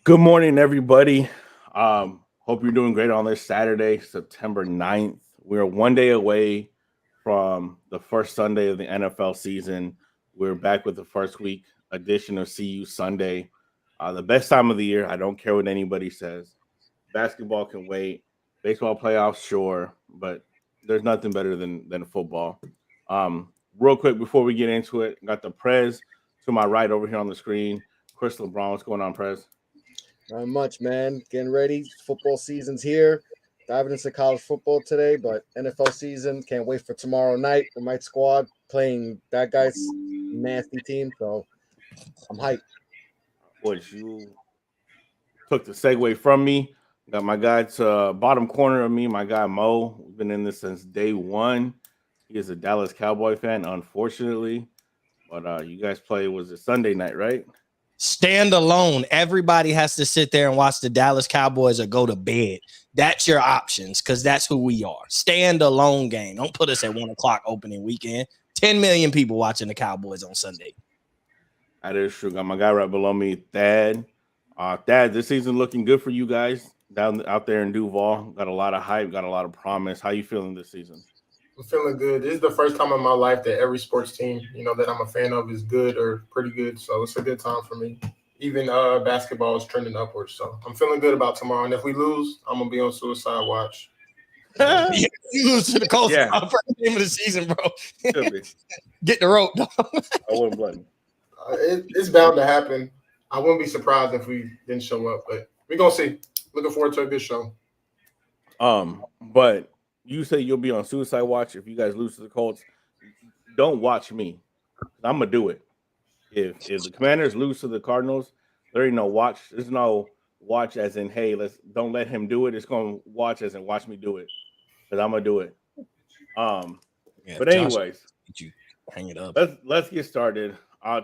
Good morning, everybody. Hope you're doing great on this Saturday, September 9th. We're one day away from the first Sunday of the NFL season. We're back with the first week edition of CU Sunday. The best time of the year. I don't care what anybody says. Basketball can wait. Baseball playoffs, sure, but there's nothing better than football. Real quick before we get into it, got the Prez to my right over here on the screen. Chris LeBron, what's going on, Prez? Not much, man. Getting ready. Football season's here. Diving into college football today, but NFL season. Can't wait for tomorrow night with my squad playing that guy's nasty team. So I'm hyped. What you took the segue from me. Got my guy to bottom corner of me, my guy Mo. We've been in this since day one. He is a Dallas Cowboy fan, unfortunately. But you guys play, was it Sunday night, right? Stand alone. Everybody has to sit there and watch the Dallas Cowboys or go to bed. That's your options because that's who we are. Stand alone game. Don't put us at 1 o'clock opening weekend. 10 million people watching the Cowboys on Sunday. That is true. Got my guy right below me, Thad. Thad, this season looking good for you guys down out there in Duval. Got a lot of hype, got a lot of promise. How you feeling this season? I'm feeling good. This is the first time in my life that every sports team, that I'm a fan of is good or pretty good. So it's a good time for me. Even basketball is trending upwards. So I'm feeling good about tomorrow. And if we lose, I'm going to be on suicide watch. You lose to the Colts. Yeah. First game of the season, bro. Get the rope. I wouldn't blame you. It's bound to happen. I wouldn't be surprised if we didn't show up. But we're going to see. Looking forward to a good show. But you say you'll be on suicide watch if you guys lose to the Colts. Don't watch me. I'm gonna do it. If the Commanders lose to the Cardinals, there ain't no watch. There's no watch as in, hey, don't let him do it. It's gonna watch as in watch me do it. Because I'm gonna do it. But anyways, you hang it up. Let's get started.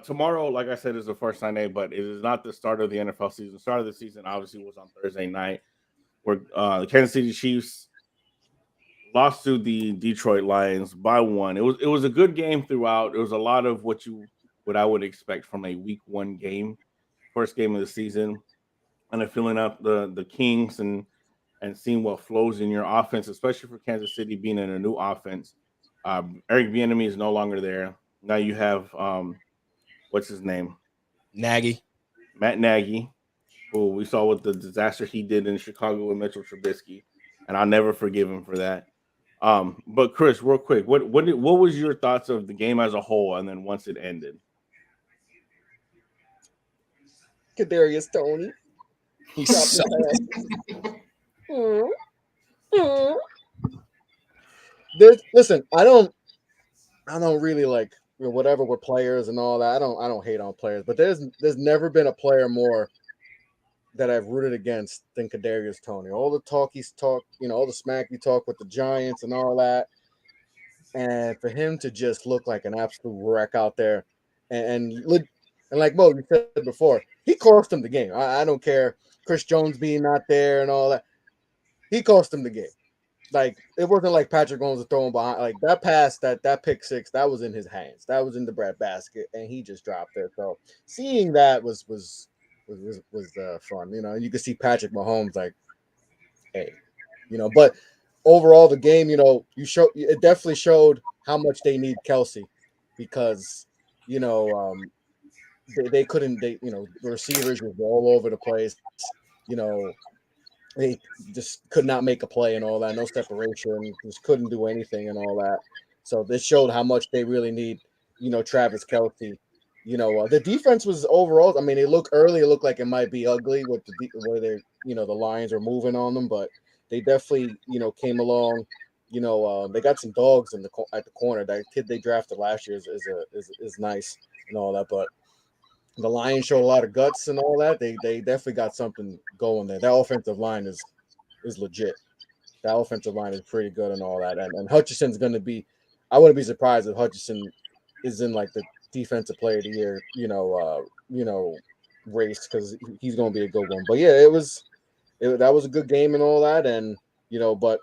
Tomorrow, like I said, is the first Sunday, but it is not the start of the NFL season. The start of the season obviously was on Thursday night, where the Kansas City Chiefs lost to the Detroit Lions by 1. It was a good game throughout. It was a lot of what I would expect from a week 1 game, first game of the season, and filling up the Kings and seeing what flows in your offense, especially for Kansas City being in a new offense. Eric Bieniemy is no longer there. Now you have what's his name? Matt Nagy, who we saw with the disaster he did in Chicago with Mitchell Trubisky, and I'll never forgive him for that. But Chris, real quick, what was your thoughts of the game as a whole, and then once it ended? Kadarius Toney. Listen, I don't really like whatever with players and all that. I don't hate on players, but there's never been a player more that I've rooted against than Kadarius Toney. All the talk he's talked, all the smack he talked with the Giants and all that. And for him to just look like an absolute wreck out there and like Mo, you said before, he cost him the game. I don't care. Chris Jones being not there and all that. He cost him the game. Like, it wasn't like Patrick Mahomes was throwing behind. Like, that pass, that pick six, that was in his hands. That was in the breadbasket, and he just dropped it. So seeing that was fun, and you could see Patrick Mahomes like, hey, but overall the game, it definitely showed how much they need Kelsey because, they couldn't, the receivers were all over the place, they just could not make a play and all that, no separation, just couldn't do anything and all that. So this showed how much they really need, Travis Kelsey. The defense was overall. I mean, it looked like it might be ugly with the way they, the Lions are moving on them, but they definitely, came along. They got some dogs at the corner. That kid they drafted last year is nice and all that, but the Lions showed a lot of guts and all that. They definitely got something going there. That offensive line is legit. That offensive line is pretty good and all that. And Hutchinson's going to be. I wouldn't be surprised if Hutchinson is in like the defensive player of the year, race because he's going to be a good one. But yeah, that was a good game and all that. And but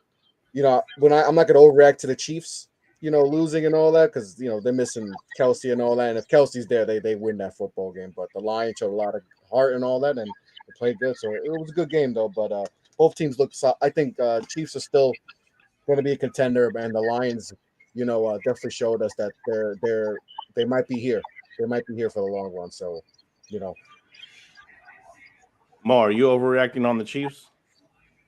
I'm not going to overreact to the Chiefs, losing and all that because they're missing Kelsey and all that. And if Kelsey's there, they win that football game. But the Lions showed a lot of heart and all that, and They played good, so it was a good game though. But both teams look. I think Chiefs are still going to be a contender, and the Lions, definitely showed us that they might be here. They might be here for the long run. So, you know, Mo, are you overreacting on the Chiefs?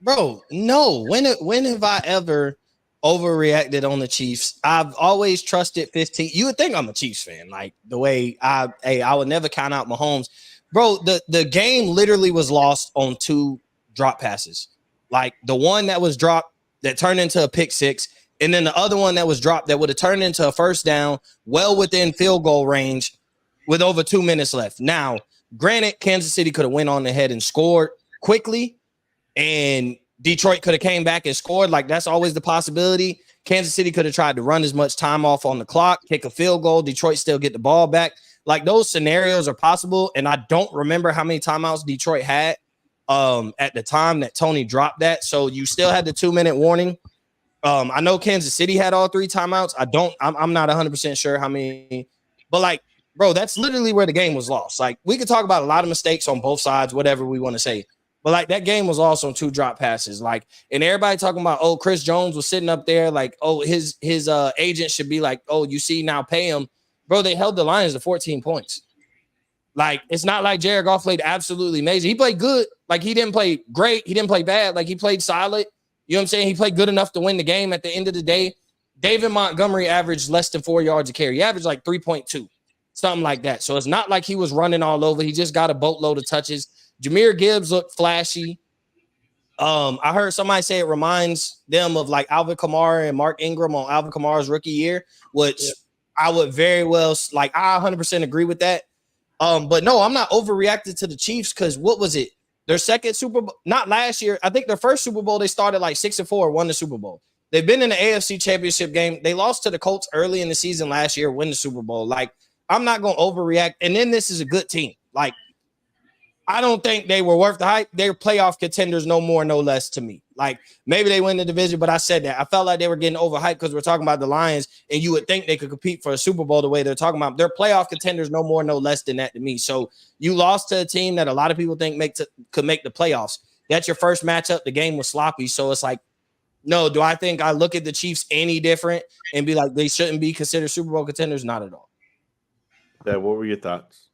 Bro, no. When have I ever overreacted on the Chiefs? I've always trusted 15. You would think I'm a Chiefs fan, like the way I would never count out Mahomes. Bro, the game literally was lost on 2 drop passes. Like the one that was dropped that turned into a pick 6, and then the other one that was dropped that would have turned into a first down, well within field goal range, with over 2 minutes left. Now, granted, Kansas City could have went on ahead and scored quickly, and Detroit could have came back and scored. Like, that's always the possibility. Kansas City could have tried to run as much time off on the clock, kick a field goal, Detroit still get the ball back. Like, those scenarios are possible, and I don't remember how many timeouts Detroit had at the time that Tony dropped that. So you still had the 2-minute warning. I know Kansas City had all 3 timeouts. I'm not 100% sure how many, but like, bro, that's literally where the game was lost. Like, we could talk about a lot of mistakes on both sides, whatever we want to say. But like, that game was lost on 2 drop passes. Like, and everybody talking about, oh, Chris Jones was sitting up there, like, oh, his agent should be like, oh, you see, now pay him. Bro, they held the Lions to 14 points. Like, it's not like Jared Goff played absolutely amazing. He played good. Like, he didn't play great. He didn't play bad. Like, he played solid. You know what I'm saying? He played good enough to win the game at the end of the day. David Montgomery averaged less than 4 yards a carry. He averaged like 3.2, something like that. So it's not like he was running all over. He just got a boatload of touches. Jahmyr Gibbs looked flashy. I heard somebody say it reminds them of like Alvin Kamara and Mark Ingram on Alvin Kamara's rookie year, which I would very well, like, I 100% agree with that. But no, I'm not overreacted to the Chiefs because what was it? Their second Super Bowl, not last year. I think their first Super Bowl, they started like 6-4, won the Super Bowl. They've been in the AFC Championship game. They lost to the Colts early in the season last year, win the Super Bowl. Like, I'm not going to overreact. And then this is a good team. Like, I don't think they were worth the hype. They're playoff contenders, no more, no less to me. Like, maybe they win the division, but I said that. I felt like they were getting overhyped because we're talking about the Lions, and you would think they could compete for a Super Bowl the way they're talking about. They're playoff contenders, no more, no less than that to me. So you lost to a team that a lot of people think could make the playoffs. That's your first matchup. The game was sloppy. So it's like, no, do I think I look at the Chiefs any different and be like, they shouldn't be considered Super Bowl contenders? Not at all. Yeah, what were your thoughts?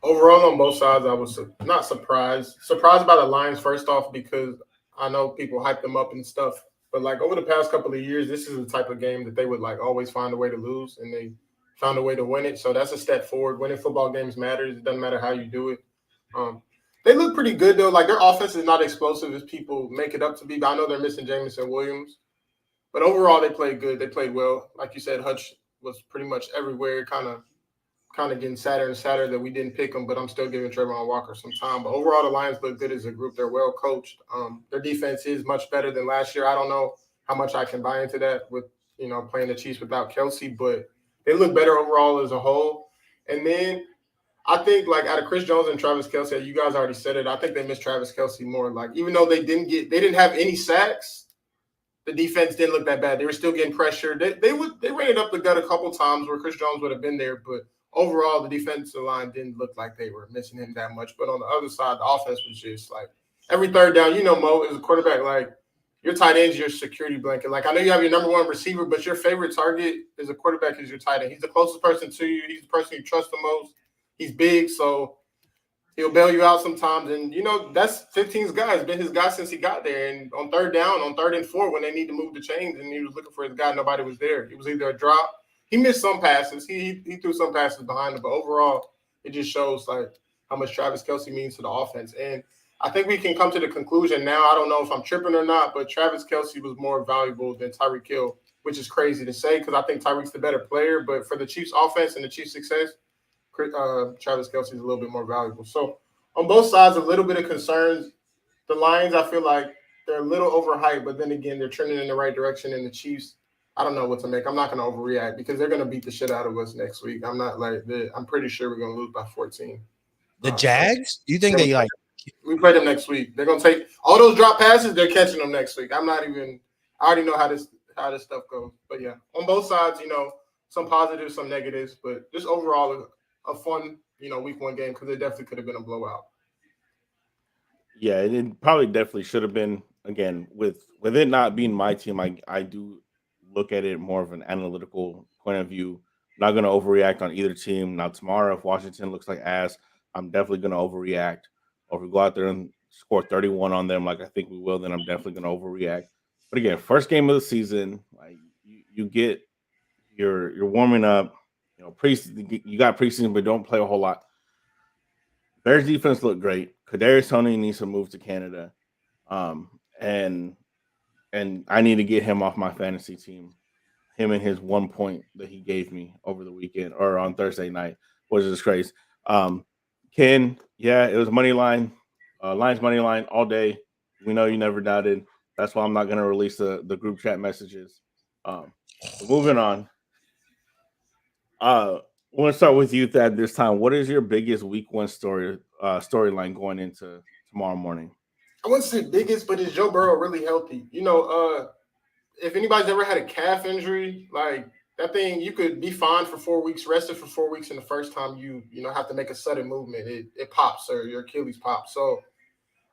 Overall, on both sides, I was not surprised. Surprised by the Lions, first off, because I know people hype them up and stuff. But, like, over the past couple of years, this is the type of game that they would, like, always find a way to lose, and they found a way to win it. So that's a step forward. Winning football games matters. It doesn't matter how you do it. They look pretty good, though. Like, their offense is not explosive as people make it up to be. But I know they're missing Jameson Williams. But overall, they played good. They played well. Like you said, Hutch was pretty much everywhere, kind of getting sadder and sadder that we didn't pick them, but I'm still giving Trayvon Walker some time. But overall, the Lions look good as a group. They're well coached. Their defense is much better than last year. I don't know how much I can buy into that with, playing the Chiefs without Kelsey, but they look better overall as a whole. And then I think, like, out of Chris Jones and Travis Kelsey, you guys already said it, I think they miss Travis Kelsey more. Like, even though they didn't have any sacks, the defense didn't look that bad. They were still getting pressure. They ran it up the gut a couple times where Chris Jones would have been there, but overall, the defensive line didn't look like they were missing him that much. But on the other side, the offense was just like every third down, Mo, as a quarterback, like, your tight end's your security blanket. Like, I know you have your number one receiver, but your favorite target as a quarterback is your tight end. He's the closest person to you. He's the person you trust the most. He's big, so he'll bail you out sometimes. And, that's 15's guy. It's been his guy since he got there. And on third down, on 3rd and 4, when they need to move the chains and he was looking for his guy, nobody was there. It was either a drop. He missed some passes. He threw some passes behind him, but overall, it just shows like how much Travis Kelsey means to the offense. And I think we can come to the conclusion now. I don't know if I'm tripping or not, but Travis Kelsey was more valuable than Tyreek Hill, which is crazy to say because I think Tyreek's the better player. But for the Chiefs' offense and the Chiefs' success, Travis Kelsey is a little bit more valuable. So on both sides, a little bit of concerns. The Lions, I feel like they're a little overhyped, but then again, they're trending in the right direction. And the Chiefs, I don't know what to make. I'm not going to overreact because they're going to beat the shit out of us next week. I'm pretty sure we're going to lose by 14. The Jags? You think they like? We play them next week. They're going to take all those drop passes. They're catching them next week. I already know how this stuff goes. But yeah, on both sides, some positives, some negatives, but just overall a fun, week 1 game because it definitely could have been a blowout. Yeah, it probably definitely should have been. Again, with it not being my team, I do look at it more of an analytical point of view. Not going to overreact on either team. Now tomorrow, if Washington looks like ass, I'm definitely going to overreact. Or if we go out there and score 31 on them, like I think we will, then I'm definitely going to overreact. But again, first game of the season, like you get you're warming up. You know, you got preseason, but don't play a whole lot. Bears defense looked great. Kadarius Toney needs to move to Canada, and I need to get him off my fantasy team. Him and his 1 point that he gave me over the weekend or on Thursday night was a disgrace. Ken, yeah, it was money line, Lions money line all day. We know you never doubted. That's why I'm not going to release the group chat messages. But moving on. I want to start with you, Thad. This time, what is your biggest week one storyline going into tomorrow morning? I wouldn't say biggest, but is Joe Burrow really healthy? If anybody's ever had a calf injury, like that thing, you could be fine for 4 weeks, rested for 4 weeks, and the first time you have to make a sudden movement, it pops or your Achilles pops. So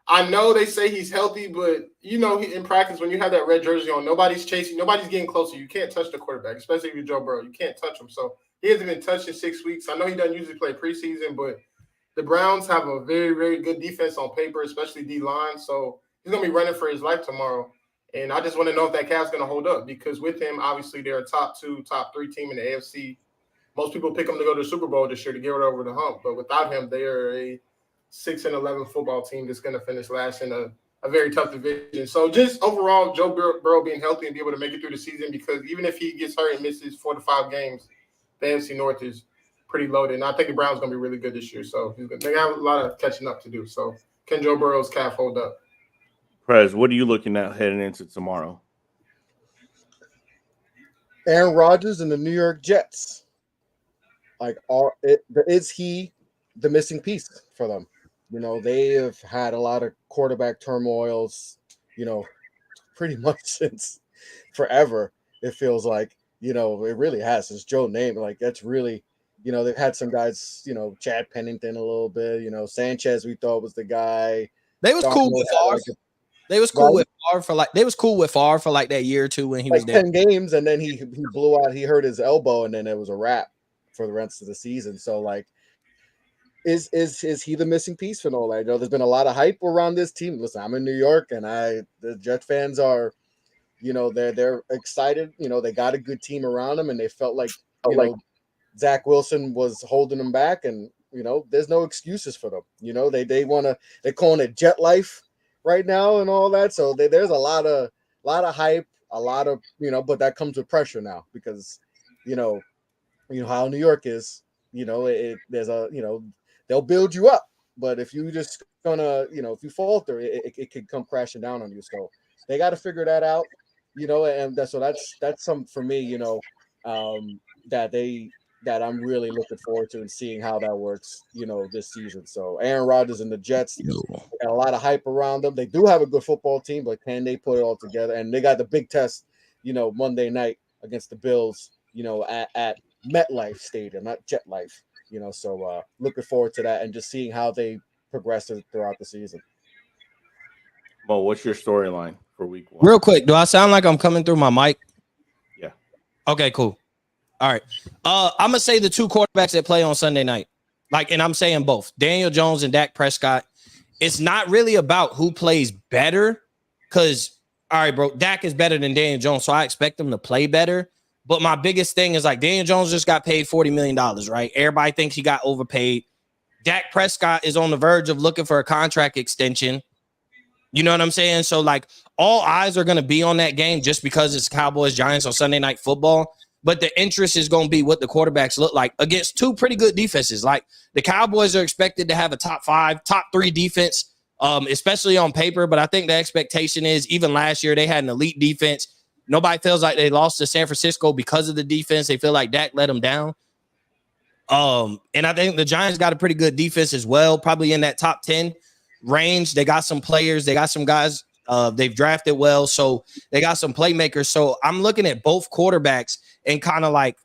I know they say he's healthy, but in practice when you have that red jersey on, nobody's chasing, nobody's getting closer. You can't touch the quarterback, especially if you're Joe Burrow. You can't touch him. So he hasn't been touched in 6 weeks. I know he doesn't usually play preseason, but the Browns have a very, very good defense on paper, especially D-line. So he's going to be running for his life tomorrow. And I just want to know if that calf's going to hold up because with him, obviously, they're a top 2, top 3 team in the AFC. Most people pick them to go to the Super Bowl this year to get it over the hump. But without him, they are a 6-11 football team that's going to finish last in a very tough division. So just overall, Joe Burrow being healthy and be able to make it through the season because even if he gets hurt and misses 4 to 5 games, the AFC North is pretty loaded. And I think the Browns going to be really good this year. So they have a lot of catching up to do. So can Joe Burrow's calf hold up? Prez, what are you looking at heading into tomorrow? Aaron Rodgers and the New York Jets. Is he the missing piece for them? They have had a lot of quarterback turmoils, pretty much since forever. It feels like, it really has. Since Joe named, like that's really, they've had some guys, Chad Pennington a little bit, Sanchez we thought was the guy. They was cool with Favre. They was cool with Favre for like that year or two when he was there. 10 games, and then he blew out. He hurt his elbow, and then it was a wrap for the rest of the season. So like, is he the missing piece for all that? There's been a lot of hype around this team. Listen, I'm in New York, and the Jet fans are, they're excited. They got a good team around them, and they felt like Zach Wilson was holding them back, and there's no excuses for them. They're calling it jet life right now and all that. So there's a lot of hype, a lot of, but that comes with pressure now because, how New York is, there's a, they'll build you up, but if you just gonna, if you falter, it could come crashing down on you. So they got to figure that out, and that's something for me, that I'm really looking forward to and seeing how that works, this season. So Aaron Rodgers and the Jets got a lot of hype around them. They do have a good football team, but can they put it all together? And they got the big test, Monday night against the Bills, at MetLife Stadium, not Jet Life, So looking forward to that and just seeing how they progress throughout the season. Mo, what's your storyline for week one? Real quick, do I sound like I'm coming through my mic? Yeah. Okay, cool. All right. I'm gonna say the 2 quarterbacks that play on Sunday night. And I'm saying both Daniel Jones and Dak Prescott. It's not really about who plays better, because all right, bro, Dak is better than Daniel Jones, so I expect them to play better. But my biggest thing is like Daniel Jones just got paid $40 million, right? Everybody thinks he got overpaid. Dak Prescott is on the verge of looking for a contract extension. You know what I'm saying? So like all eyes are gonna be on that game just because it's Cowboys Giants on Sunday Night Football. But the interest is going to be what the quarterbacks look like against 2 pretty good defenses. Like the Cowboys are expected to have a top 5, top 3 defense, especially on paper. But I think the expectation is even last year they had an elite defense. Nobody feels like they lost to San Francisco because of the defense. They feel like Dak let them down. And I think the Giants got a pretty good defense as well, probably in that top 10 range. They got some players. They got some guys. They've drafted well, so they got some playmakers. So I'm looking at both quarterbacks and kind of like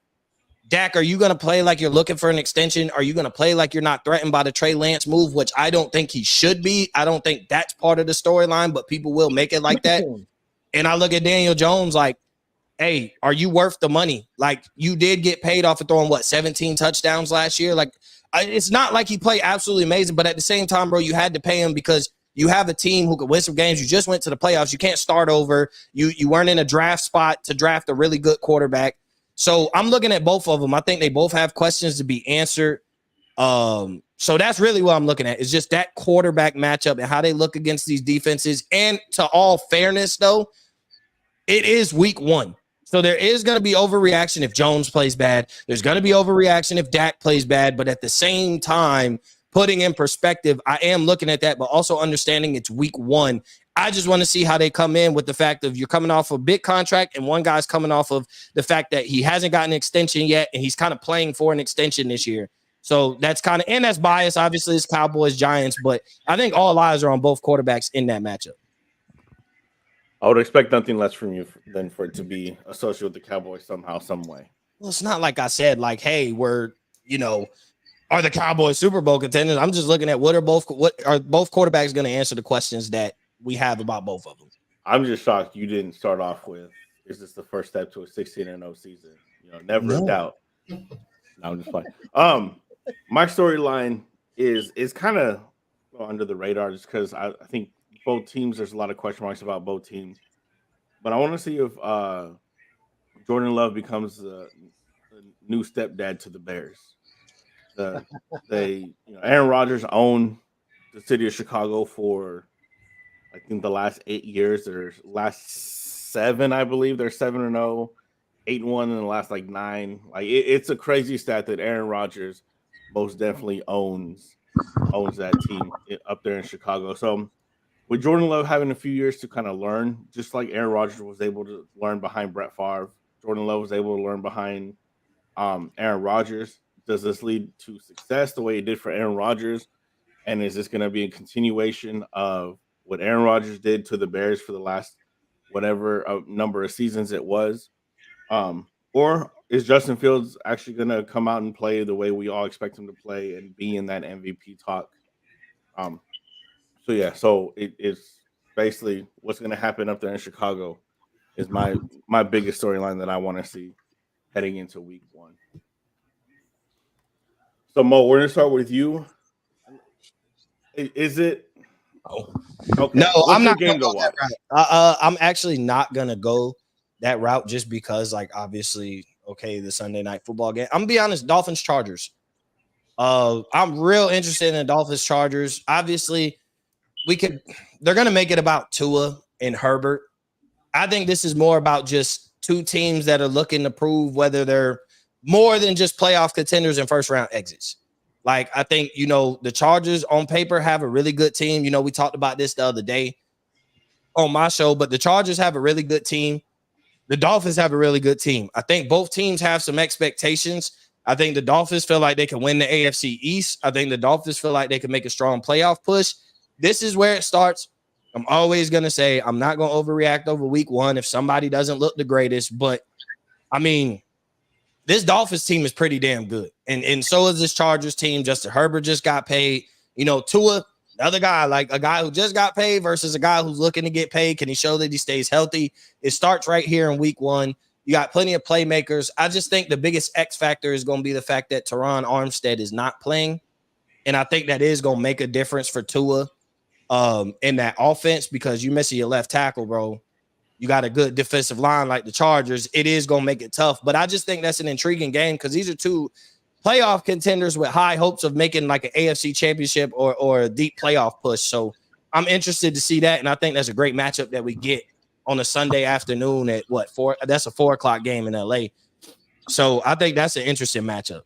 Dak, are you going to play like you're looking for an extension? Are you going to play like you're not threatened by the Trey Lance move, which I don't think he should be? I don't think that's part of the storyline, but people will make it like that. And I look at Daniel Jones like, hey, are you worth the money? Like, you did get paid off of throwing, 17 touchdowns last year? Like, it's not like he played absolutely amazing, but at the same time, bro, you had to pay him because you have a team who could win some games. You just went to the playoffs. You can't start over. You weren't in a draft spot to draft a really good quarterback. So I'm looking at both of them. I think they both have questions to be answered. So that's really what I'm looking at, is just that quarterback matchup and how they look against these defenses. And to all fairness, though, it is week 1. So there is going to be overreaction if Jones plays bad. There's going to be overreaction if Dak plays bad. But at the same time, putting in perspective, I am looking at that, but also understanding it's week 1. I just want to see how they come in with the fact of you're coming off a big contract and one guy's coming off of the fact that he hasn't gotten an extension yet and he's kind of playing for an extension this year. So that's kind of, and that's biased. Obviously, it's Cowboys, Giants, but I think all eyes are on both quarterbacks in that matchup. I would expect nothing less from you than for it to be associated with the Cowboys somehow, some way. Well, it's not like I said, like, hey, we're, are the Cowboys Super Bowl contenders? I'm just looking at what are both quarterbacks going to answer the questions that we have about both of them. I'm just shocked you didn't start off with, is this the first step to a 16-0 season? Never a doubt. No, I'm just playing. My storyline is kind of under the radar just because I think both teams, there's a lot of question marks about both teams. But I want to see if Jordan Love becomes the new stepdad to the Bears. Aaron Rodgers owned the city of Chicago for, I think, the last 8 years. Their last 7, I believe, they're 7-0, 8-1 in the last 9. Like it's a crazy stat that Aaron Rodgers most definitely owns that team up there in Chicago. So with Jordan Love having a few years to kind of learn, just like Aaron Rodgers was able to learn behind Brett Favre, Jordan Love was able to learn behind Aaron Rodgers. Does this lead to success the way it did for Aaron Rodgers? And is this going to be a continuation of what Aaron Rodgers did to the Bears for the last whatever number of seasons it was? Or is Justin Fields actually going to come out and play the way we all expect him to play and be in that MVP talk? So it's basically what's going to happen up there in Chicago is my biggest storyline that I want to see heading into week 1. So Mo, we're going to start with you. Is it? Oh, okay. No, What's I'm your not game to gonna go watch? that route. I'm actually not gonna go that route just because, obviously, the Sunday night football game. I'm gonna be honest, Dolphins Chargers. I'm real interested in the Dolphins Chargers. Obviously, they're gonna make it about Tua and Herbert. I think this is more about just two teams that are looking to prove whether they're more than just playoff contenders and first round exits. I think, the Chargers on paper have a really good team. We talked about this the other day on my show, but the Chargers have a really good team. The Dolphins have a really good team. I think both teams have some expectations. I think the Dolphins feel like they can win the AFC East. I think the Dolphins feel like they can make a strong playoff push. This is where it starts. I'm always going to say I'm not going to overreact over week 1 if somebody doesn't look the greatest. But, I mean, this Dolphins team is pretty damn good. And so is this Chargers team. Justin Herbert just got paid. Tua, the other guy, a guy who just got paid versus a guy who's looking to get paid. Can he show that he stays healthy? It starts right here in week 1. You got plenty of playmakers. I just think the biggest X factor is going to be the fact that Teron Armstead is not playing. And I think that is going to make a difference for Tua in that offense because you missing your left tackle, bro. You got a good defensive line like the Chargers. It is going to make it tough. But I just think that's an intriguing game because these are two playoff contenders with high hopes of making an AFC championship or a deep playoff push. So I'm interested to see that. And I think that's a great matchup that we get on a Sunday afternoon at 4? That's a 4:00 game in LA. So I think that's an interesting matchup.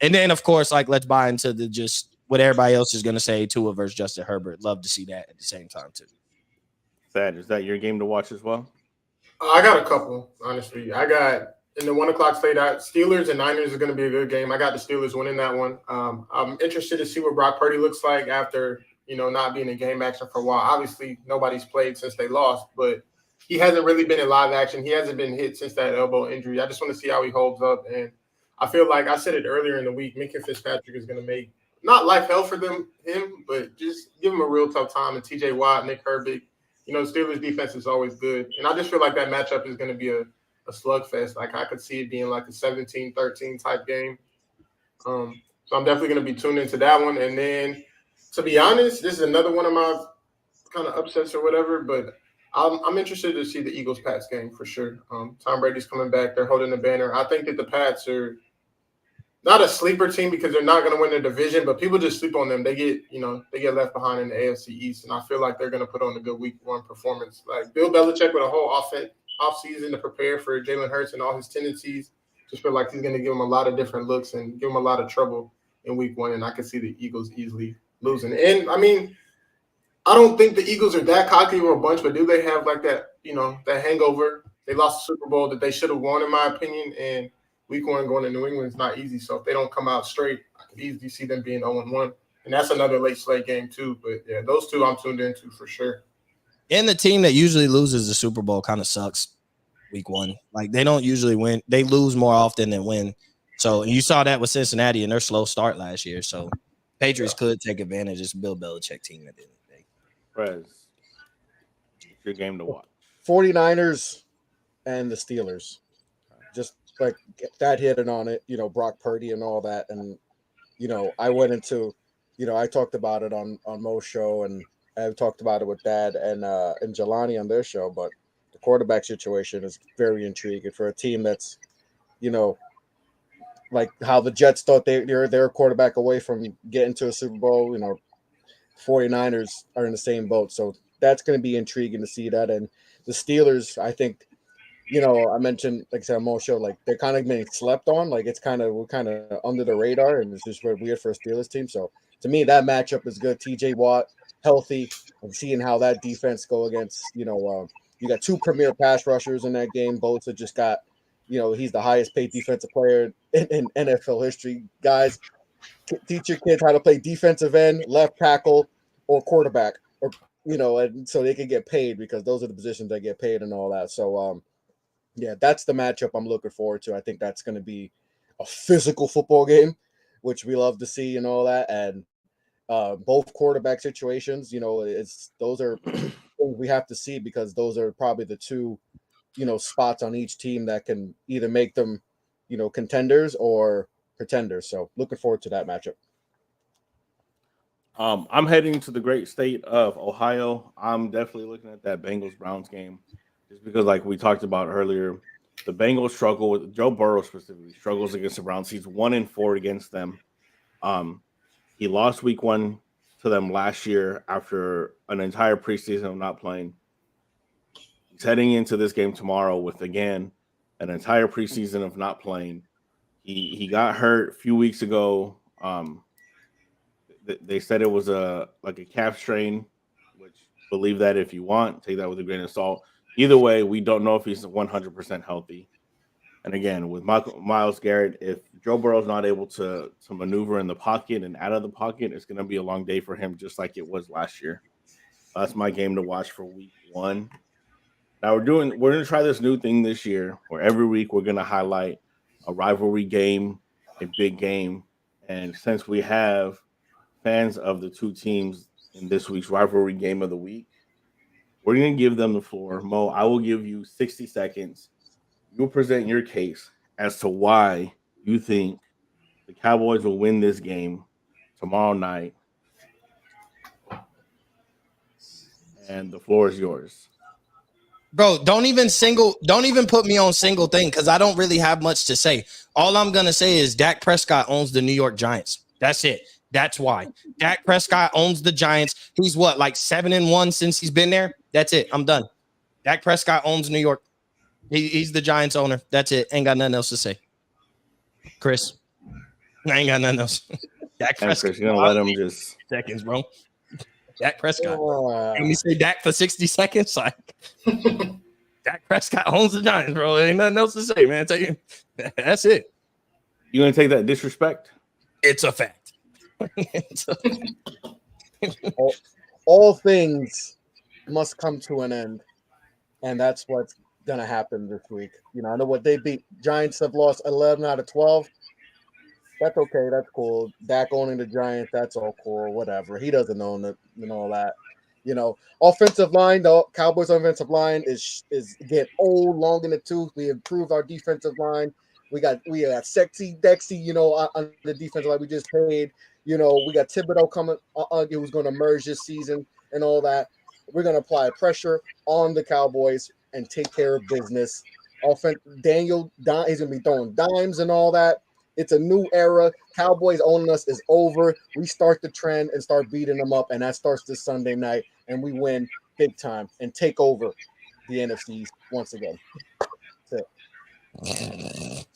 And then, of course, let's buy into just what everybody else is going to say, Tua versus Justin Herbert. Love to see that at the same time, too. Thad, is that your game to watch as well? I got a couple, honestly. I got in the 1 o'clock slate, Steelers and Niners is going to be a good game. I got the Steelers winning that one. I'm interested to see what Brock Purdy looks like after, not being in game action for a while. Obviously, nobody's played since they lost, but he hasn't really been in live action. He hasn't been hit since that elbow injury. I just want to see how he holds up. And I feel like I said it earlier in the week. Minka Fitzpatrick is going to make not life hell for him, but just give him a real tough time. And T.J. Watt, Nick Herbig, Steelers defense is always good, and I just feel like that matchup is going to be a slugfest. Like I could see it being like a 17-13 type game. So I'm definitely going to be tuned into that one. And then, to be honest, this is another one of my kind of upsets or whatever, but I'm interested to see the Eagles-Pats game for sure. Tom Brady's coming back. They're holding the banner. I think that the Pats are not a sleeper team because they're not going to win their division, but people just sleep on them. They get left behind in the AFC East, and I feel like they're going to put on a good week one performance. Like Bill Belichick with a whole offseason to prepare for Jalen Hurts and all his tendencies. Just feel like he's going to give him a lot of different looks and give him a lot of trouble in week one, and I can see the Eagles easily losing. And, I mean, I don't think the Eagles are that cocky of a bunch, but do they have like that, that hangover? They lost the Super Bowl that they should have won, in my opinion, and week one going to New England is not easy. So if they don't come out straight, I could easily see them being 0-1. And that's another late slate game too. But, yeah, those two I'm tuned into for sure. And the team that usually loses the Super Bowl kind of sucks week one. Like, they don't usually win. They lose more often than win. So, and you saw that with Cincinnati and their slow start last year. So, Patriots could take advantage. It's a Bill Belichick team at the end of the day. Prez, it's your game to watch. 49ers and the Steelers. Just like that hitting on it, Brock Purdy and all that. And, I went into, I talked about it on Mo's show, and I talked about it with Dad and Jelani on their show, but the quarterback situation is very intriguing for a team that's, like how the Jets thought they're a quarterback away from getting to a Super Bowl. 49ers are in the same boat, so that's going to be intriguing to see that. And the Steelers, I think, I mentioned, like I said, on Mo's show, like they're kind of being slept on. Like we're kind of under the radar, and it's just weird for a Steelers team. So to me, that matchup is good. T.J. Watt healthy, and seeing how that defense go against, you got two premier pass rushers in that game. Bosa just got, he's the highest paid defensive player in NFL history. Guys, teach your kids how to play defensive end, left tackle, or quarterback, or and so they can get paid, because those are the positions that get paid and all that. So yeah, that's the matchup I'm looking forward to. I think that's going to be a physical football game, which we love to see and all that. And both quarterback situations, those are things we have to see, because those are probably the two, spots on each team that can either make them, contenders or pretenders. So looking forward to that matchup. I'm heading to the great state of Ohio. I'm definitely looking at that Bengals-Browns game, just because, like we talked about earlier, the Bengals struggle with Joe Burrow specifically struggles against the Browns. He's 1-4 against them. He lost week one to them last year after an entire preseason of not playing. He's heading into this game tomorrow with, again, an entire preseason of not playing. He got hurt a few weeks ago. They said it was a calf strain, which believe that if you want, take that with a grain of salt. Either way, we don't know if he's 100% healthy. And again, with Myles Garrett, if Joe Burrow's not able to maneuver in the pocket and out of the pocket, it's going to be a long day for him, just like it was last year. That's my game to watch for week one. Now we're going to try this new thing this year, where every week we're going to highlight a rivalry game, a big game. And since we have fans of the two teams in this week's rivalry game of the week, we're going to give them the floor. Mo, I will give you 60 seconds. You'll present your case as to why you think the Cowboys will win this game tomorrow night. And the floor is yours. Bro, don't even put me on single thing, because I don't really have much to say. All I'm going to say is Dak Prescott owns the New York Giants. That's it. That's why. Dak Prescott owns the Giants. He's what, like 7-1 since he's been there? That's it. I'm done. Dak Prescott owns New York. He's the Giants owner. That's it. Ain't got nothing else to say. Chris, I ain't got nothing else. Dak Prescott. Chris, you're going to let him just... Seconds, bro. Dak Prescott. Let me say Dak for 60 seconds. Like, Dak Prescott owns the Giants, bro. Ain't nothing else to say, man. Tell you, that's it. You going to take that disrespect? It's a fact. all things must come to an end, and that's what's gonna happen this week. I know what they beat. Giants have lost 11 out of 12. That's okay. That's cool. Dak owning the Giants, that's all cool. Whatever. He doesn't own it and all that. Offensive line, the Cowboys' offensive line is getting old, long in the tooth. We improved our defensive line. We got sexy Dexy, on the defensive line we just paid. We got Thibodeau coming, who's going to merge this season and all that. We're going to apply pressure on the Cowboys and take care of business. Daniel, he's going to be throwing dimes and all that. It's a new era. Cowboys owning us is over. We start the trend and start beating them up, and that starts this Sunday night, and we win big time and take over the NFC once again. That's it.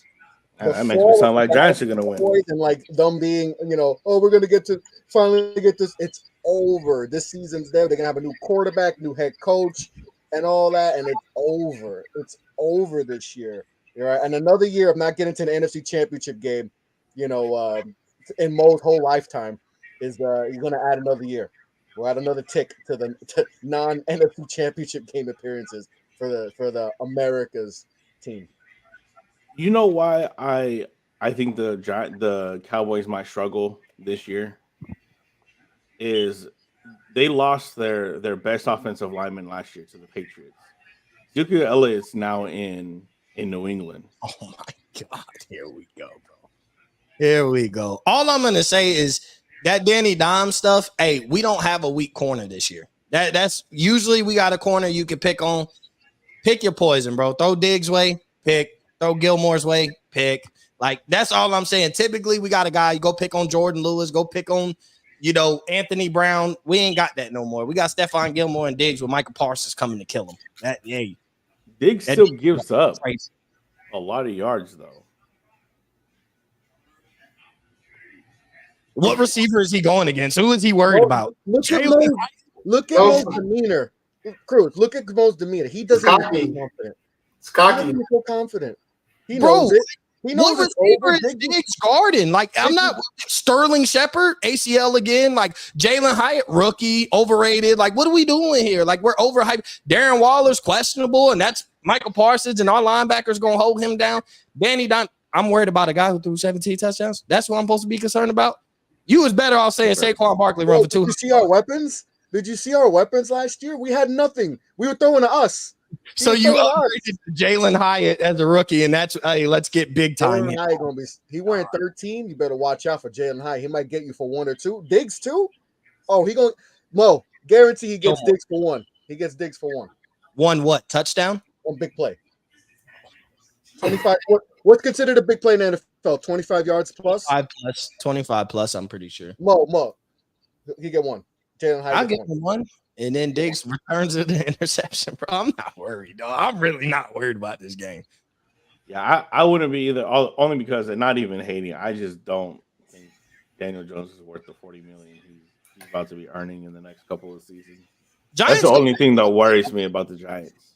That makes me sound like Giants are going to win. And like them being, we're going to finally get this. It's over. This season's there. They're going to have a new quarterback, new head coach, and all that, and it's over. It's over this year. Right? And another year of not getting to the NFC Championship game, in Mo's whole lifetime is he's going to add another year. We'll add another tick to the non-NFC Championship game appearances for the America's team. You know why I think the Cowboys might struggle this year is they lost their best offensive lineman last year to the Patriots. Ezekiel Elliott's now in New England. Oh my God. Here we go, bro. Here we go. All I'm gonna say is that Danny Dimes stuff. Hey, we don't have a weak corner this year. That's usually we got a corner you can pick on. Pick your poison, bro. Throw Diggs' way, pick. Throw Gilmore's way, pick. Like, that's all I'm saying. Typically, we got a guy, you go pick on Jordan Lewis, go pick on, Anthony Brown. We ain't got that no more. We got Stephon Gilmore and Diggs with Michael Parsons coming to kill him. Diggs still gives up a lot of yards, though. What receiver is he going against? Who is he worried about? Look at Mo's demeanor. Cruz, look at Mo's demeanor. He doesn't feel confident. It's cocky. He doesn't feel confident. He knows it. He knows what receiver is Diggs guarding? Like, I'm not Sterling Shepard, ACL again. Like, Jalen Hyatt, rookie, overrated. Like, what are we doing here? Like, we're overhyped. Darren Waller's questionable, and that's Michael Parsons, and our linebackers going to hold him down. Danny Don, I'm worried about a guy who threw 17 touchdowns. That's what I'm supposed to be concerned about. You was better off saying Saquon Barkley run for 200. Did you see our weapons? Did you see our weapons last year? We had nothing. We were throwing to us. So you upgraded Jalen Hyatt as a rookie, and that's let's get big time. He wearing 13. You better watch out for Jalen Hyatt. He might get you for 1 or 2. Diggs too. Oh, Mo, guarantee he gets Diggs for 1. He gets Diggs for 1. 1 what? Touchdown? 1 big play. 25. What's considered a big play in the NFL? 25 yards plus. 25 plus. I'm pretty sure. Mo, he get 1. Jalen Hyatt. I'll get him 1. And then Diggs returns it an interception, bro. I'm not worried, dog. I'm really not worried about this game. Yeah, I wouldn't be either. Only because they're not even hating. I just don't think Daniel Jones is worth the $40 million he's about to be earning in the next couple of seasons. That's the only thing that worries me about the Giants.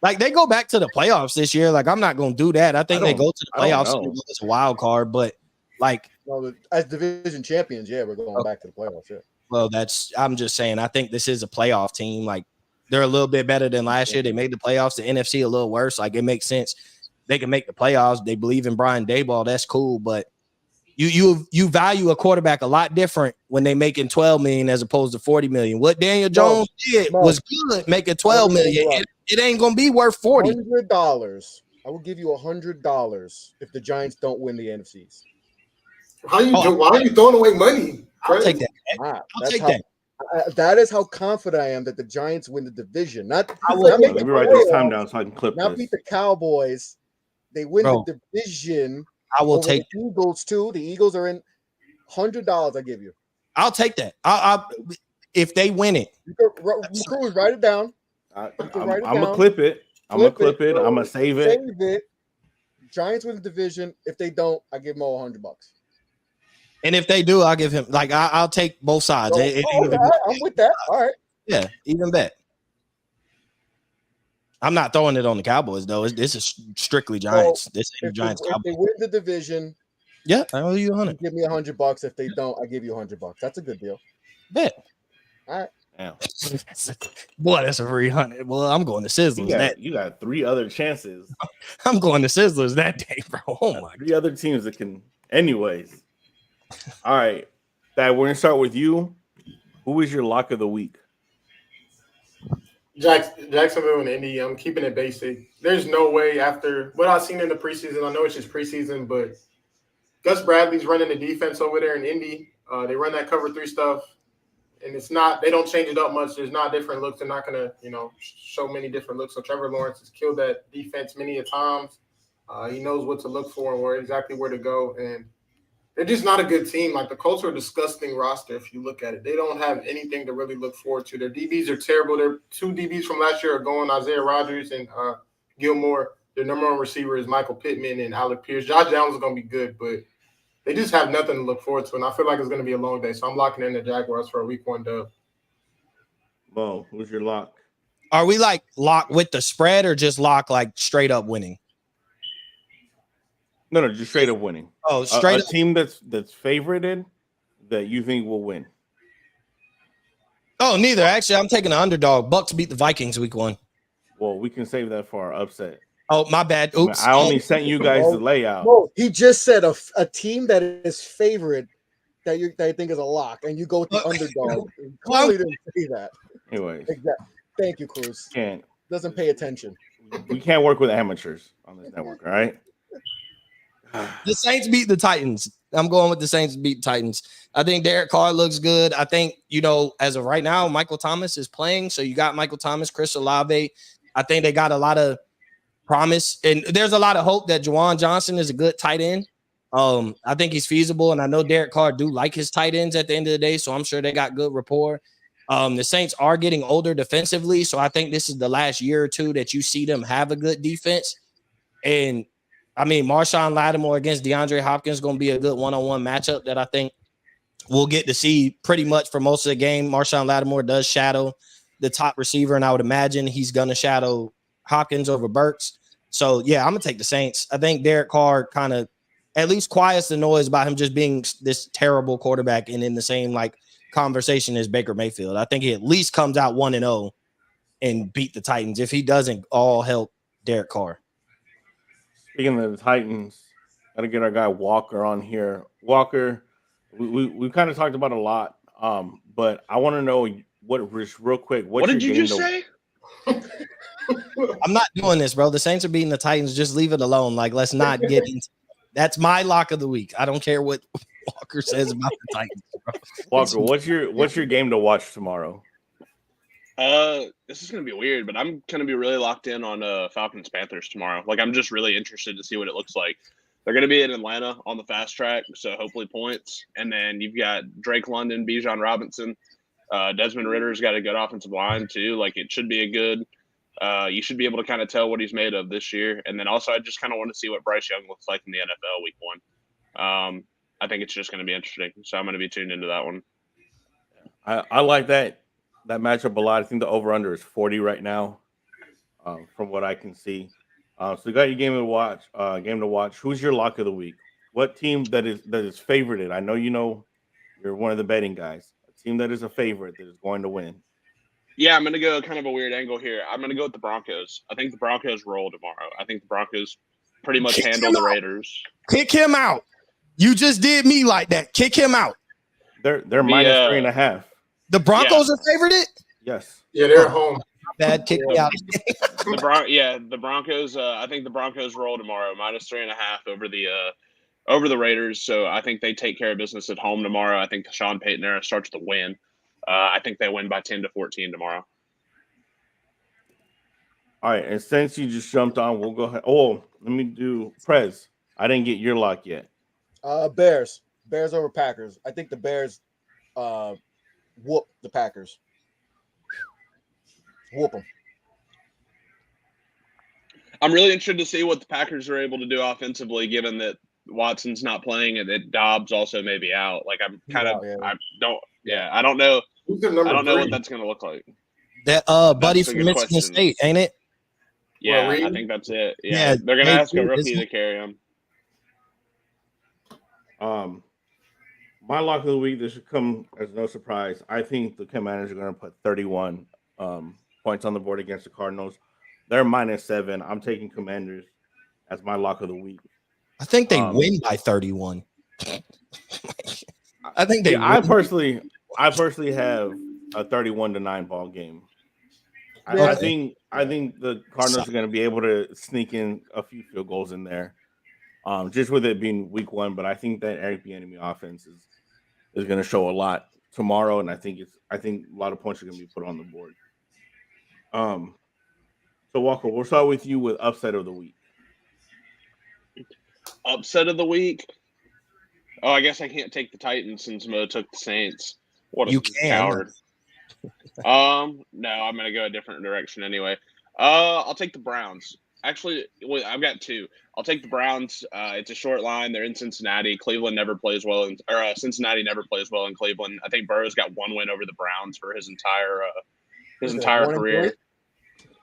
Like, they go back to the playoffs this year. Like, I'm not going to do that. I think they go to the playoffs and it's a wild card. But, like, as division champions, we're going back to the playoffs. Yeah. Well, I'm just saying, I think this is a playoff team. Like, they're a little bit better than last year. They made the playoffs. The NFC a little worse. Like, it makes sense. They can make the playoffs. They believe in Brian Daboll. That's cool. But you value a quarterback a lot different when they making $12 million as opposed to $40 million. What Daniel Jones did was good, making $12 million. It ain't gonna be worth $40. $100. I will give you $100 if the Giants don't win the NFCs. Why are you throwing away money? I'll take that. I'll take that. That is how confident I am that the Giants win the division. Let me write this time down so I can clip this. Not beat the Cowboys. They win the division. I will take the Eagles too. The Eagles are in $100. I give you. I'll take that. If they win it. Cruz, write it down. I'm gonna clip it. I'm gonna clip it. I'm gonna save it. Giants win the division. If they don't, I give Mo $100. And if they do, I'll give him I'll take both sides. I'm with that. All right. Yeah, even bet. I'm not throwing it on the Cowboys though. This is strictly Giants. This ain't Giants. If they win the division, I owe you 100. Give me $100. If they don't, I give you $100. That's a good deal. Bet. All right. Damn. Boy, that's a free 100. Well, I'm going to Sizzlers. You got 3 other chances. I'm going to Sizzlers that day, bro. Oh my 3 other teams that can. Anyways, All right, that we're gonna start with you. Who is your lock of the week? Jacksonville and Indy. I'm keeping it basic. There's no way after what I've seen in the preseason. I know it's just preseason, but Gus Bradley's running the defense over there in Indy. They run that cover 3 stuff, and it's not. They don't change it up much. There's not different looks. They're not gonna, show many different looks. So Trevor Lawrence has killed that defense many a times. He knows what to look for and where to go. And they're just not a good team. Like the Colts are a disgusting roster if you look at it. They don't have anything to really look forward to. Their DBs are terrible. Their 2 DBs from last year are going, Isaiah Rodgers and Gilmore. Their number 1 receiver is Michael Pittman and Alec Pierce. Josh Downs is going to be good, but they just have nothing to look forward to. And I feel like it's going to be a long day. So I'm locking in the Jaguars for a week 1 dub. Bo, who's your lock? Are we like lock with the spread or just lock like straight up winning? No, just straight up winning. Oh, straight a team that's favorited that you think will win. Oh, neither. Actually, I'm taking the underdog. Bucks beat the Vikings week 1. Well, we can save that for our upset. Oh, my bad. Oops. I only sent you guys the layout. No, he just said a team that is favored that you think is a lock, and you go with the underdog. Clearly didn't say that. Anyways. Exactly. Thank you, Cruz. Doesn't pay attention. We can't work with amateurs on this network, all right? The Saints beat the Titans. I'm going with the Saints beat the Titans. I think Derek Carr looks good. I think, as of right now, Michael Thomas is playing. So you got Michael Thomas, Chris Olave. I think they got a lot of promise. And there's a lot of hope that Juwan Johnson is a good tight end. I think he's feasible. And I know Derek Carr do like his tight ends at the end of the day. So I'm sure they got good rapport. The Saints are getting older defensively. So I think this is the last year or 2 that you see them have a good defense. And I mean, Marshawn Lattimore against DeAndre Hopkins is going to be a good one-on-one matchup that I think we'll get to see pretty much for most of the game. Marshawn Lattimore does shadow the top receiver, and I would imagine he's going to shadow Hopkins over Burks. So, yeah, I'm going to take the Saints. I think Derek Carr kind of at least quiets the noise about him just being this terrible quarterback and in the same, conversation as Baker Mayfield. I think he at least comes out 1-0 and beat the Titans. If he doesn't, all help Derek Carr. Speaking of the Titans, got to get our guy Walker on here. Walker, we kind of talked about a lot, but I want to know real quick. What did you just say? I'm not doing this, bro. The Saints are beating the Titans. Just leave it alone. Let's not get into. That's my lock of the week. I don't care what Walker says about the Titans, bro. Walker, what's your game to watch tomorrow? This is gonna be weird, but I'm gonna be really locked in on Falcons Panthers tomorrow. I'm just really interested to see what it looks like. They're gonna be in Atlanta on the fast track, so hopefully points. And then you've got Drake London, Bijan Robinson, Desmond Ritter's got a good offensive line too. It should be a good. You should be able to kind of tell what he's made of this year. And then also, I just kind of want to see what Bryce Young looks like in the NFL week 1. I think it's just going to be interesting, so I'm going to be tuned into that one. I like that matchup a lot. I think the over/under is 40 right now, from what I can see. So you got your game to watch. Who's your lock of the week? What team that is favorited? I know you're one of the betting guys. A team that is a favorite that is going to win. Yeah, I'm going to go kind of a weird angle here. I'm going to go with the Broncos. I think the Broncos roll tomorrow. I think the Broncos pretty much handle the Raiders. Kick him out. You just did me like that. Kick him out. They're minus 3.5. The Broncos are favorited? Yes. Yeah, they're at home. Bad kick me out. The Broncos. I think the Broncos roll tomorrow, minus 3.5 over the Raiders. So I think they take care of business at home tomorrow. I think the Sean Payton era starts to win. I think they win by 10-14 tomorrow. All right, and since you just jumped on, we'll go ahead. Oh, let me do Prez. I didn't get your lock yet. Bears over Packers. I think the Bears whoop the Packers. Whoop them. I'm really interested to see what the Packers are able to do offensively, given that Watson's not playing and that Dobbs also may be out. I don't know. I don't know what that's going to look like. That buddy from Michigan question. State, ain't it? Yeah, I think that's it. Yeah, they're going to ask a rookie to carry him. My lock of the week, this should come as no surprise. I think the Commanders are going to put 31 points on the board against the Cardinals. They're minus 7. I'm taking Commanders as my lock of the week. I think they win by 31. I think they. Yeah, I personally have a 31-9 ball game. I think the Cardinals are going to be able to sneak in a few field goals in there, just with it being week 1. But I think that Eric Bieniemy offense is going to show a lot tomorrow, and I think a lot of points are going to be put on the board. So Walker, we'll start with you with upset of the week. Upset of the week. Oh, I guess I can't take the Titans since Mo took the Saints. What a coward. No, I'm gonna go a different direction anyway. I'll take the Browns. Actually, wait, I've got 2. I'll take the Browns. It's a short line. They're in Cincinnati. Cleveland never plays well, Cincinnati never plays well in Cleveland. I think Burrow's got 1 win over the Browns for his entire career.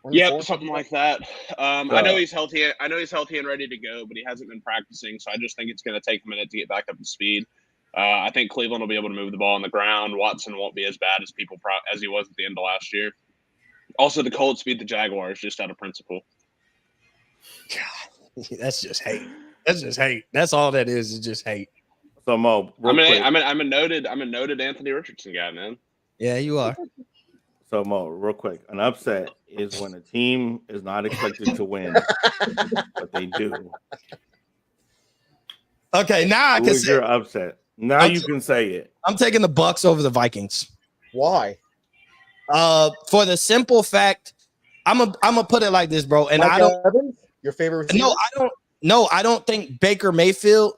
Yep, something like that. I know he's healthy. I know he's healthy and ready to go, but he hasn't been practicing, so I just think it's going to take a minute to get back up to speed. I think Cleveland will be able to move the ball on the ground. Watson won't be as bad as he was at the end of last year. Also, the Colts beat the Jaguars just out of principle. God, that's just hate. That's just hate. That's all that is just hate. So Mo, I'm a noted Anthony Richardson guy, man. Yeah, you are. So Mo, real quick, an upset is when a team is not expected to win, but they do. Okay, now I can say your upset. Now you can say it. I'm taking the Bucks over the Vikings. Why? For the simple fact, I'm a put it like this, bro. And Mike Evans, your favorite receiver? I don't think Baker Mayfield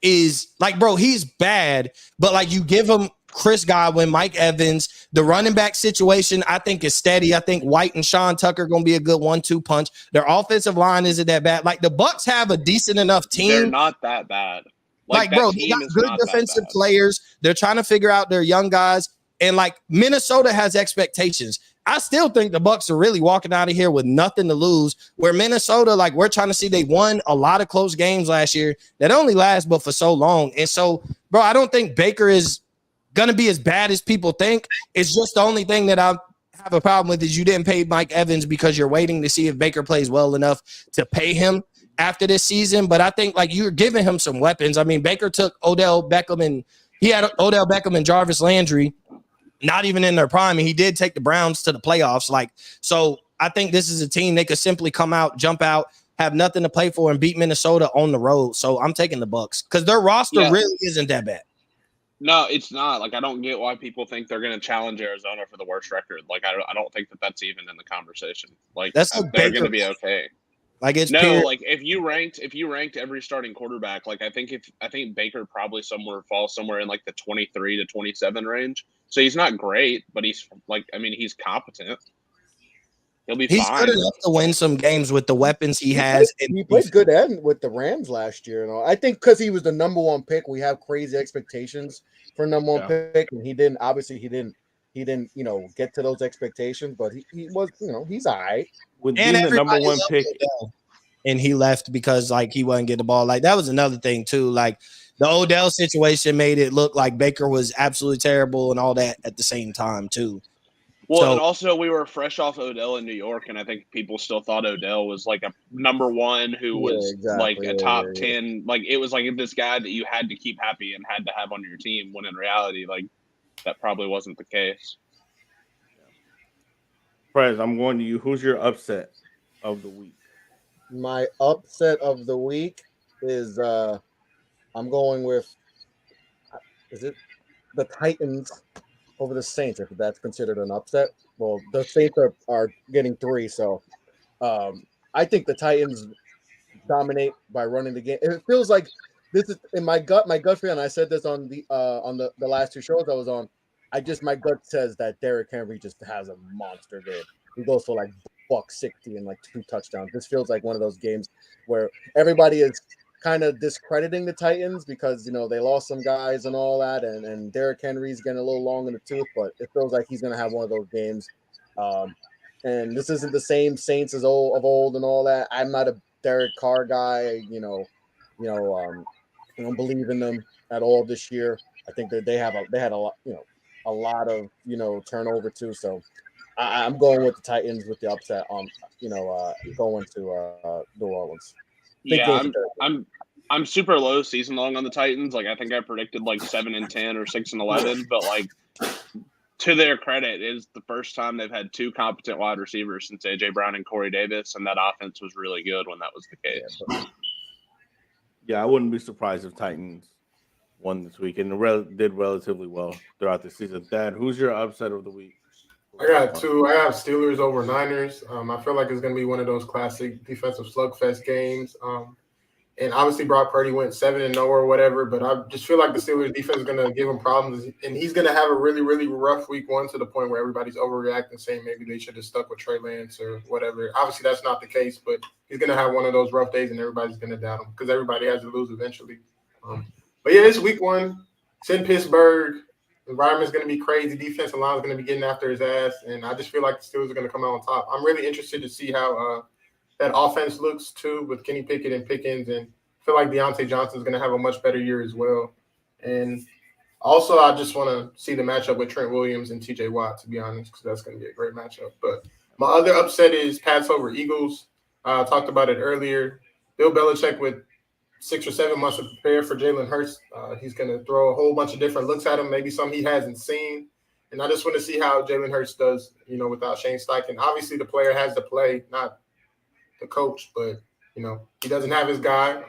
is like, bro, he's bad, but like you give him Chris Godwin, Mike Evans, the running back situation, I think is steady. I think White and Sean Tucker are going to be a good 1-2 punch. Their offensive line isn't that bad. Like the Bucks have a decent enough team. They're not that bad. Like bro, they got good defensive players. They're trying to figure out their young guys. And like Minnesota has expectations. I still think the Bucks are really walking out of here with nothing to lose. Where Minnesota, like we're trying to see, they won a lot of close games last year that only last but for so long. And so, bro, I don't think Baker is gonna be as bad as people think. It's just the only thing that I have a problem with is you didn't pay Mike Evans because you're waiting to see if Baker plays well enough to pay him after this season. But I think like you're giving him some weapons. I mean, Baker took Odell Beckham and Jarvis Landry, not even in their prime, and he did take the Browns to the playoffs. Like, so I think this is a team they could simply come out, jump out, have nothing to play for, and beat Minnesota on the road. So I'm taking the Bucks because their roster really isn't that bad. No, it's not. Like, I don't get why people think they're going to challenge Arizona for the worst record. Like, I don't think that's even in the conversation. Like, they're going to be okay. Like it's like if you ranked every starting quarterback, like I think Baker probably falls somewhere in like the 23 to 27 range. So he's not great, but he's like, I mean, he's competent. He'll be fine. He's good enough to win some games with the weapons he has. He played good end with the Rams last year. You know, I think because he was the number 1 pick, we have crazy expectations for number 1 pick, and he didn't get to those expectations, but he was, he's all right. With being the number 1 pick, and he left because like he wasn't getting the ball. Like that was another thing too. Like the Odell situation made it look like Baker was absolutely terrible and all that at the same time too. Well, and also we were fresh off Odell in New York, and I think people still thought Odell was like a number 1 who was like a top 10. Like it was like this guy that you had to keep happy and had to have on your team. When in reality, like that probably wasn't the case. Prez, I'm going to you. Who's your upset of the week? My upset of the week is I'm going with the Titans over the Saints, if that's considered an upset. Well, the Saints are getting 3, so I think the Titans dominate by running the game. It feels like this is in my gut feeling. I said this on the last 2 shows I was on. My gut says that Derrick Henry just has a monster game. He goes for like $160 and like 2 touchdowns. This feels like one of those games where everybody is kind of discrediting the Titans because they lost some guys and all that, and Derrick Henry's getting a little long in the tooth, but it feels like he's gonna have one of those games. And this isn't the same Saints of old and all that. I'm not a Derek Carr guy, I don't believe in them at all this year. I think that they had a lot of turnover too. So I'm going with the Titans with the upset on going to New Orleans. Yeah, I'm super low season long on the Titans. Like I think I predicted like 7-10 or 6-11, but like to their credit, it is the first time they've had two competent wide receivers since AJ Brown and Corey Davis, and that offense was really good when that was the case. Yeah, I wouldn't be surprised if Titans won this week and did relatively well throughout the season. Dad, who's your upset of the week? I got two. I have Steelers over Niners. I feel like it's going to be one of those classic defensive slugfest games. And obviously Brock Purdy went 7-0 or whatever, but I just feel like the Steelers defense is going to give him problems, and he's going to have a really, really rough week one to the point where everybody's overreacting, saying maybe they should have stuck with Trey Lance or whatever. Obviously that's not the case, but he's going to have one of those rough days, and everybody's going to doubt him because everybody has to lose eventually. But yeah, it's week one. It's in Pittsburgh. The environment's going to be crazy. Defensive line is going to be getting after his ass, and I just feel like the Steelers are going to come out on top. I'm really interested to see how that offense looks too with Kenny Pickett and Pickens, and I feel like Deontay Johnson is going to have a much better year as well. And also, I just want to see the matchup with Trent Williams and TJ Watt, to be honest, because that's going to be a great matchup. But my other upset is Pats over Eagles. I talked about it earlier. Bill Belichick with 6 or 7 months to prepare for Jalen Hurts. He's going to throw a whole bunch of different looks at him, maybe some he hasn't seen. And I just want to see how Jalen Hurts does, without Shane Steichen. Obviously, the player has to play, not the coach, but, he doesn't have his guy.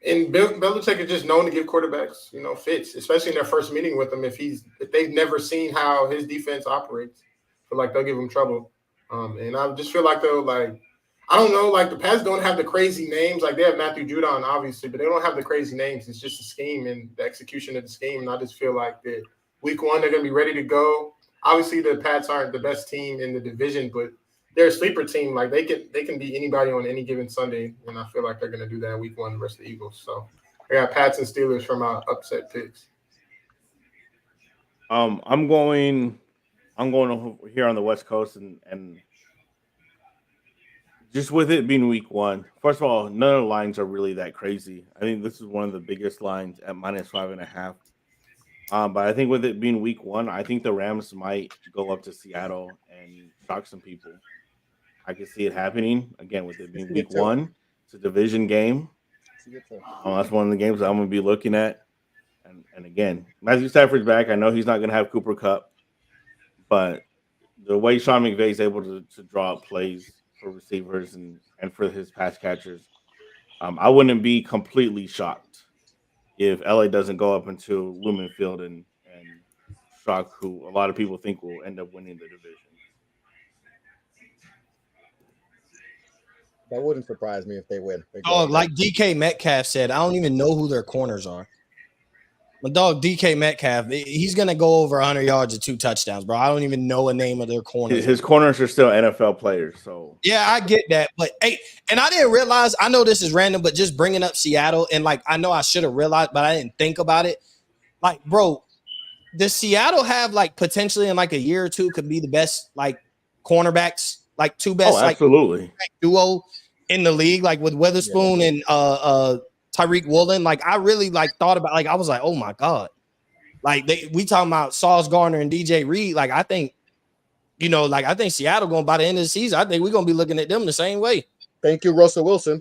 And Belichick is just known to give quarterbacks, fits, especially in their first meeting with him. If they've never seen how his defense operates, I feel like they'll give him trouble. And I just feel like I don't know, like the Pats don't have the crazy names. Like they have Matthew Judon, obviously, but they don't have the crazy names. It's just the scheme and the execution of the scheme. And I just feel like that week one, they're going to be ready to go. Obviously, the Pats aren't the best team in the division, but they're a sleeper team. Like they can beat anybody on any given Sunday. And I feel like they're going to do that in week one, the rest of the Eagles. So I got Pats and Steelers for my upset picks. I'm going over here on the West Coast and just with it being week one, first of all, none of the lines are really that crazy. I think this is one of the biggest lines at -5.5. But I think with it being week one, I think the Rams might go up to Seattle and shock some people. I can see it happening again with it being week one. It's a division game. That's one of the games that I'm going to be looking at. And again, Matthew Stafford's back. I know he's not going to have Cooper Kupp, but the way Sean McVay is able to draw up plays for receivers and for his pass catchers, I wouldn't be completely shocked if LA doesn't go up into Lumen Field and shock who a lot of people think will end up winning the division. That wouldn't surprise me if they win. Like DK Metcalf said, I don't even know who their corners are. My dog DK Metcalf, he's gonna go over 100 yards and 2 touchdowns, bro. I don't even know a name of their corners. His corners are still NFL players, so yeah, I get that. But hey, and I didn't realize. I know this is random, but just bringing up Seattle and like I know I should have realized, but I didn't think about it. Like, bro, does Seattle have like potentially in like a year or two could be the best like cornerbacks, like 2 best absolutely like duo in the league, like with Witherspoon and Tyreek Woolen? Like I really like thought about, like I was like, oh my god, like we talking about Sauce Gardner and DJ Reed. Like I think, I think Seattle going by the end of the season, I think we're gonna be looking at them the same way. Thank you, Russell Wilson.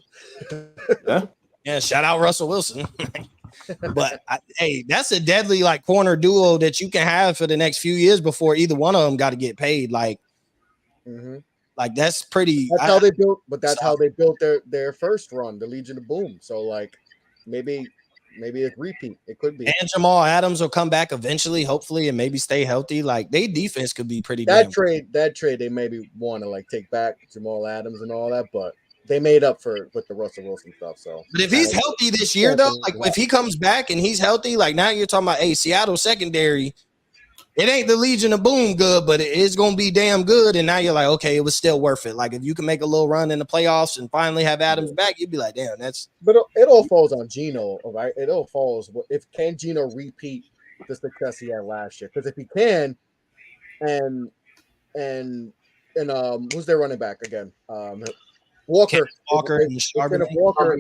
Yeah, shout out Russell Wilson. But hey, that's a deadly like corner duo that you can have for the next few years before either one of them got to get paid. Like, like that's pretty. That's how they built, but that's how they built their first run, the Legion of Boom. So like maybe it's repeat. It could be. And Jamal Adams will come back eventually, hopefully, and maybe stay healthy. Like their defense could be pretty. That trade, they maybe want to like take back Jamal Adams and all that, but they made up for with the Russell Wilson stuff. So, but if he's healthy this year, though, like if he comes back and he's healthy, like now you're talking about, hey, Seattle secondary. It ain't the Legion of Boom good, but it is going to be damn good. And now you're like, okay, it was still worth it. Like if you can make a little run in the playoffs and finally have Adams back, you'd be like, damn, that's. But it all falls on Geno, right? It all falls. If can Geno repeat the success he had last year? Because if he can, and who's their running back again? Walker. If Walker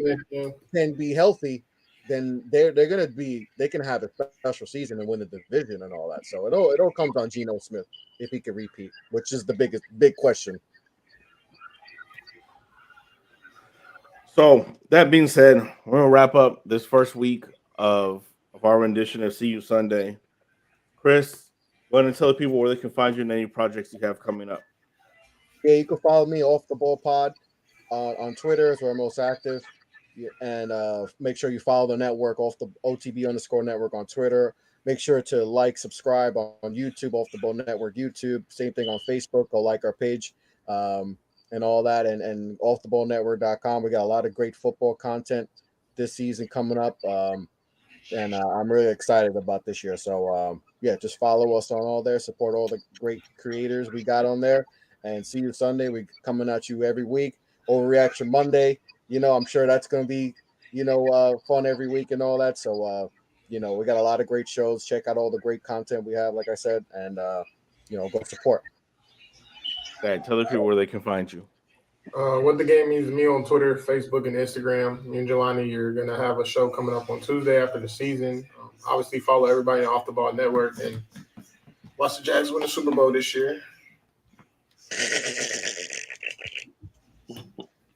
can be healthy, then they can have a special season and win the division and all that. So it all comes on Geno Smith if he can repeat, which is the big question. So that being said, we're gonna wrap up this first week of our rendition of See You Sunday. Chris, go ahead and tell the people where they can find you and any projects you have coming up. Yeah, you can follow me off the ball pod on Twitter is where I'm most active. Yeah, and make sure you follow the network off the OTB _ network on Twitter. Make sure to like, subscribe on YouTube, off the ball network YouTube. Same thing on Facebook. Go like our page and all that. And off the ball network.com. We got a lot of great football content this season coming up. And I'm really excited about this year. So yeah, just follow us on all there. Support all the great creators we got on there. And See You Sunday. We coming at you every week. Overreaction Monday. I'm sure that's going to be fun every week and all that. So we got a lot of great shows. Check out all the great content we have, like I said, and go support. Dad, tell the people where they can find you. What the game means to me on Twitter, Facebook, and Instagram. Me and Jelani, you're gonna have a show coming up on Tuesday after the season. Obviously, follow everybody on Off the Ball Network and watch the Jags win the Super Bowl this year.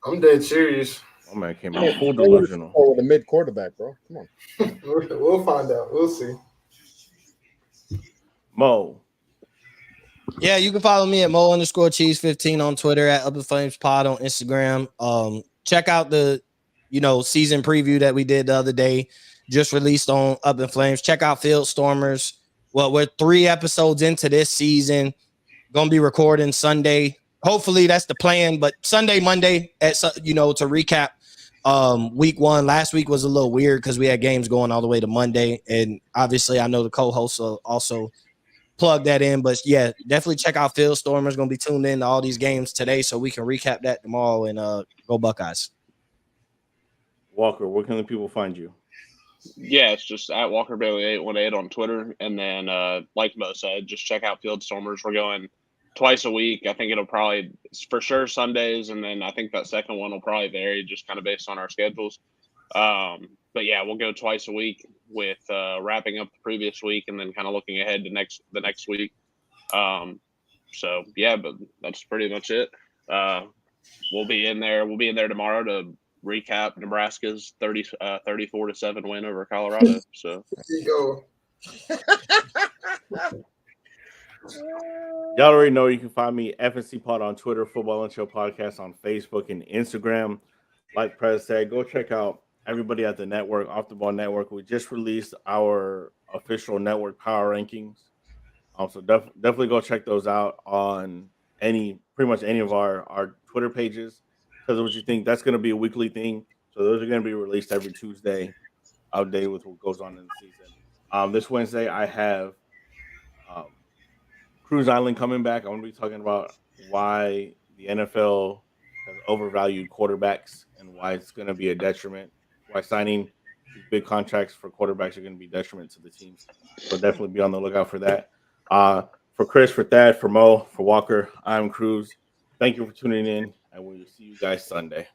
I'm dead serious. Oh man, came out full delusional. With a mid quarterback, bro. Come on. We'll find out. We'll see. Mo. Yeah, you can follow me at Mo_Cheese15 on Twitter, at Up in Flames Pod on Instagram. Check out the season preview that we did the other day, just released on Up in Flames. Check out Field Stormers. Well, we're 3 episodes into this season. Gonna be recording Sunday. Hopefully that's the plan, but Sunday, Monday to recap week 1. Last week was a little weird because we had games going all the way to Monday, and obviously I know the co-hosts will also plug that in. But yeah, definitely check out Field Stormers. Gonna be tuned in to all these games today, so we can recap that tomorrow and go Buckeyes. Walker, where can the people find you? Yeah, it's just at Walker Bailey 818 on Twitter, and then like Mo said, just check out Field Stormers. We're going twice a week. I think it'll probably for sure Sundays, and then I think that second one will probably vary just kind of based on our schedules. But yeah, we'll go twice a week with wrapping up the previous week and then kind of looking ahead to the next week. So yeah, but that's pretty much it. We'll be in there. We'll be in there tomorrow to recap Nebraska's 34-7 win over Colorado. So There you go. Y'all already know you can find me FNC Pod on Twitter, Football and Show Podcast on Facebook and Instagram. Like Prez said, go check out everybody at the network, Off the Ball Network. We just released our official network power rankings. So definitely go check those out on pretty much any of our Twitter pages. Because what you think, that's going to be a weekly thing. So those are going to be released every Tuesday, updated with what goes on in the season. This Wednesday, I have Cruise Island coming back. I'm going to be talking about why the NFL has overvalued quarterbacks and why it's going to be a detriment. Why signing these big contracts for quarterbacks are going to be detriment to the teams. So definitely be on the lookout for that. For Chris, for Thad, for Mo, for Walker, I'm Cruz. Thank you for tuning in, and we'll see you guys Sunday.